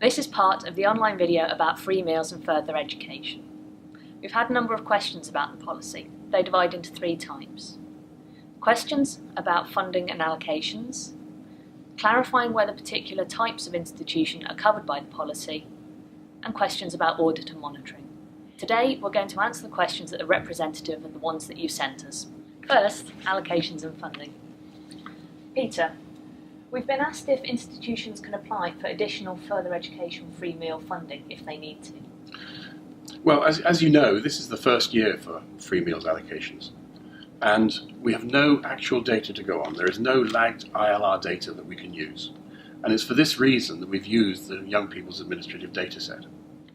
This is part of the online video about free meals and further education. We've had a number of questions about the policy. They divide into three types. Questions about funding and allocations, clarifying whether particular types of institution are covered by the policy, and questions about audit and monitoring. Today we're going to answer the questions that are representative of the ones that you sent us. First, allocations and funding. Peter, we've been asked if institutions can apply for additional further education free meal funding if they need to. Well, as you know, this is the first year for free meals allocations, and we have no actual data to go on. There is no lagged ILR data that we can use, and it's for this reason that we've used the Young People's Administrative Data Set.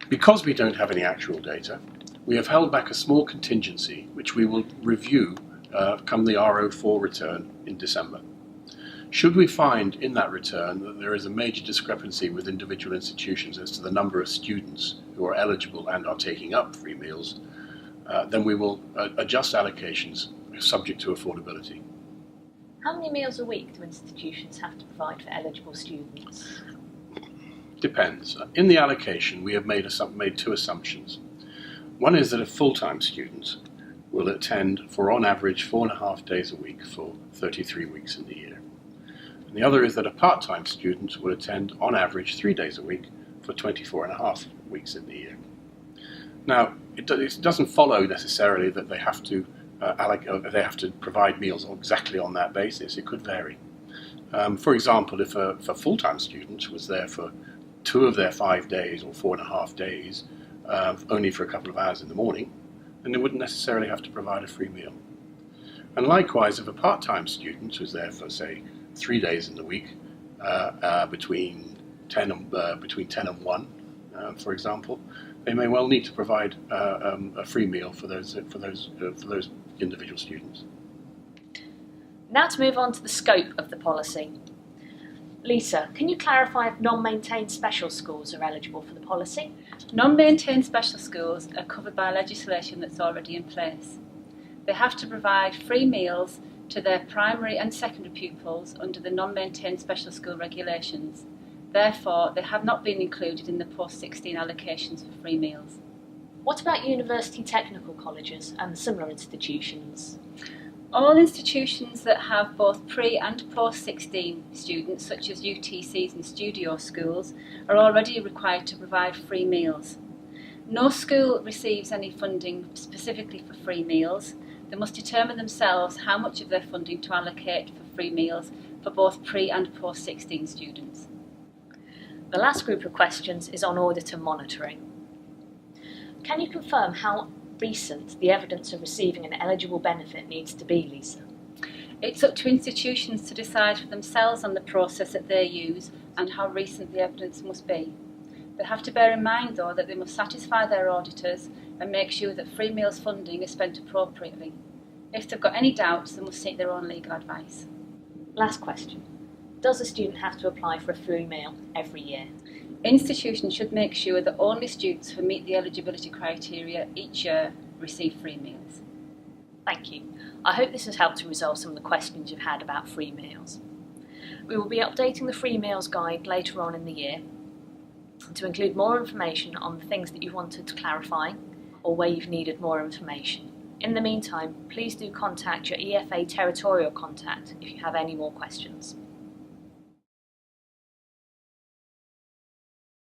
Because we don't have any actual data, we have held back a small contingency which we will review come the RO4 return in December. Should we find in that return that there is a major discrepancy with individual institutions as to the number of students who are eligible and are taking up free meals, then we will adjust allocations subject to affordability. How many meals a week do institutions have to provide for eligible students? Depends. In the allocation, we have made two assumptions. One is that a full-time student will attend for on average 4.5 days a week for 33 weeks in the year. And the other is that a part-time student will attend on average 3 days a week for 24.5 weeks in the year. Now, it doesn't follow necessarily that they have to provide meals exactly on that basis. It could vary. For example, if a full-time student was there for 2 of their 5 days or 4.5 days, only for a couple of hours in the morning, then they wouldn't necessarily have to provide a free meal. And likewise, if a part-time student was there for, say, 3 days in the week, between 10 and 1, for example, they may well need to provide a free meal for those individual students. Now to move on to the scope of the policy. Lisa, can you clarify if non-maintained special schools are eligible for the policy? Non-maintained special schools are covered by legislation that's already in place. They have to provide free meals to their primary and secondary pupils under the non-maintained special school regulations. Therefore, they have not been included in the post-16 allocations for free meals. What about university technical colleges and similar institutions? All institutions that have both pre- and post-16 students, such as UTCs and studio schools, are already required to provide free meals. No school receives any funding specifically for free meals. They must determine themselves how much of their funding to allocate for free meals for both pre- and post-16 students. The last group of questions is on audit and monitoring. Can you confirm how recent the evidence of receiving an eligible benefit needs to be, Lisa? It's up to institutions to decide for themselves on the process that they use and how recent the evidence must be. They have to bear in mind, though, that they must satisfy their auditors and make sure that free meals funding is spent appropriately. If they've got any doubts, they must seek their own legal advice. Last question. Does a student have to apply for a free meal every year? Institutions should make sure that only students who meet the eligibility criteria each year receive free meals. Thank you. I hope this has helped to resolve some of the questions you've had about free meals. We will be updating the free meals guide later on in the year to include more information on the things that you wanted to clarify or where you've needed more information. In the meantime, please do contact your EFA territorial contact if you have any more questions.